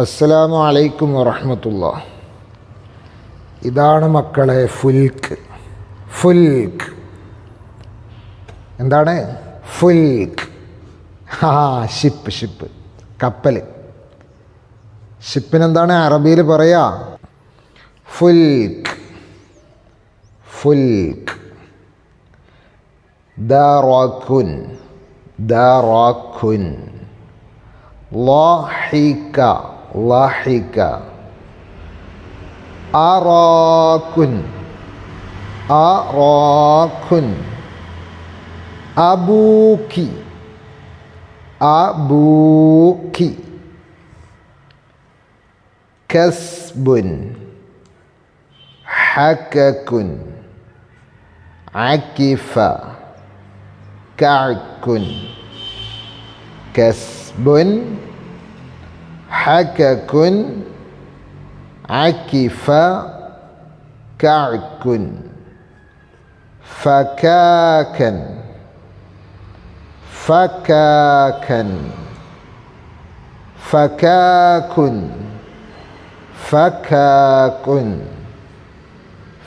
അസ്സലാമു അലൈക്കും വറഹ്മത്തുള്ളാഹി. ഇതാണ് മക്കളെ ഫുൽക്ക്. ഫുൽക്ക് എന്താണ്? ഫുൽക്ക്. ഷിപ്പ് കപ്പൽ. ഷിപ്പിനെന്താണ് അറബിയിൽ പറയാ? ഫുൽക്ക്. ഫുൽക്ക്. ദറകുൻ. ദറകുൻ. ളഹിക. ളഹിക. അറാകുൻ. അറാകുൻ. അബൂക്കി. അബൂക്കി. കസ്ബുൻ. ഹകകുൻ. അകിഫ. കഅകുൻ. കസ്ബുൻ ഹകകുൻ അകിഫ കഅകുൻ. ഫകാകൻ. ഫകാകൻ. ഫകാകുൻ. ഫകാകുൻ.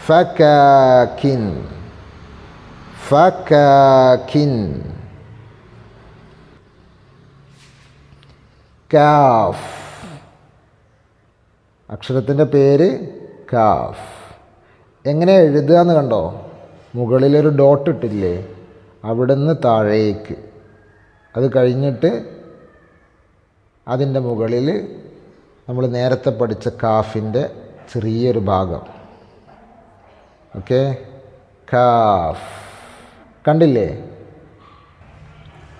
ഫകാകിൻ. ഫകാകിൻ. കാഫ്. അക്ഷരത്തിൻ്റെ പേര് കാഫ്. എങ്ങനെ എഴുതുക എന്ന് കണ്ടോ? മുകളിലൊരു ഡോട്ട് ഇട്ടില്ലേ, അവിടുന്ന് താഴേക്ക്, അത് കഴിഞ്ഞിട്ട് അതിൻ്റെ മുകളിൽ നമ്മൾ നേരത്തെ പഠിച്ച കാഫിൻ്റെ ചെറിയൊരു ഭാഗം. Okay, calf. കണ്ടില്ലേ?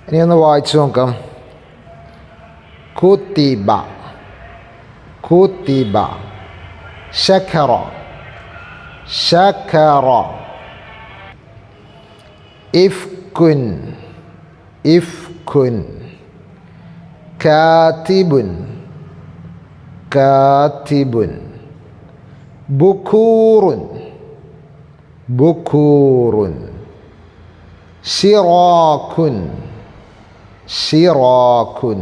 ഇനി ഒന്ന് വായിച്ചു നോക്കാം. കുത്തിബ. കുത്തിബ. ശഖറ. ശഖറ. ഇഫ്കുൻ. ഇഫ്കുൻ. കാതിബുൻ. കാതിബുൻ. ബുഖൂറുൻ. ബുഖൂറുൻ. ശിറാകുൻ. ശിറാകുൻ.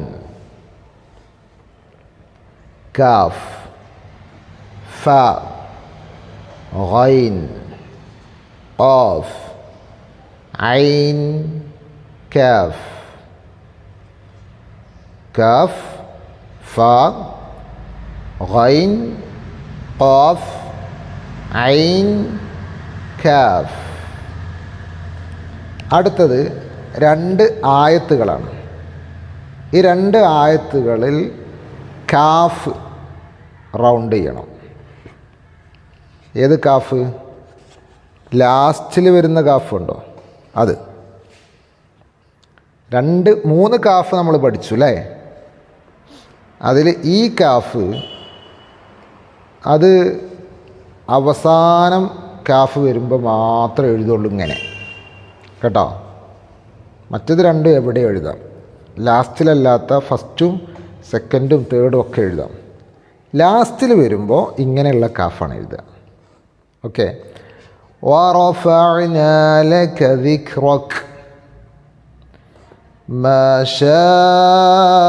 കാഫ്. ഫ. ഗൈൻ. ഖാഫ്. ഐൻ. കാഫ്. കാഫ്. ഫ. ഗൈൻ. ഖാഫ്. ഐൻ. കാഫ്. അടുത്തത് 2 ആയത്തുകളാണ്. ഈ 2 ആയത്തുകളിൽ കാഫ് റൗണ്ട് ചെയ്യണം. ഏത് കാഫ്? ലാസ്റ്റിൽ വരുന്ന കാഫ് ഉണ്ടോ അത്. 3 കാഫ് നമ്മൾ പഠിച്ചു അല്ലേ? അതിൽ ഈ കാഫ് അത് അവസാനം കാഫ് വരുമ്പോൾ മാത്രമേ എഴുതുള്ളൂ, ഇങ്ങനെ കേട്ടോ. മറ്റേത് 2 എവിടെ എഴുതാം. ലാസ്റ്റിലല്ലാത്ത ഫസ്റ്റും സെക്കൻഡും തേർഡും ഒക്കെ എഴുതാം. ലാസ്റ്റിൽ വരുമ്പോൾ ഇങ്ങനെയുള്ള കാഫാണ് എഴുതുക. ഓക്കെ. വറഫഅനാ ലക ദിക്റക മാ ശാഅ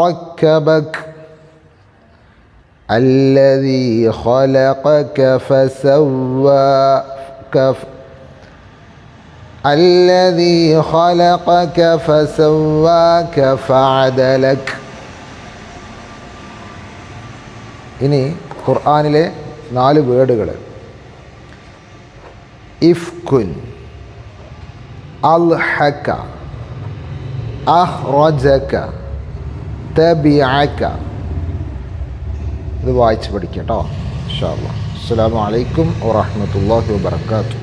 റക്കബക അല്ലദീ ഖലഖക ഫസവ്വാക الذي خلقك فسواك فعدلك. ഇനി ഖുർആനിലെ 4 വേർഡുകൾ. ഇഫ്കുൻ. അൽഹക. അഖ്റജക. തബിഅക. ഇത് വായിച്ച് പഠിക്കാം കേട്ടോ. ഇൻഷാ അല്ലാഹ്. അസ്സലാമു അലൈക്കും വറഹ്മത്തുള്ളാഹി വബറകാതുഹു.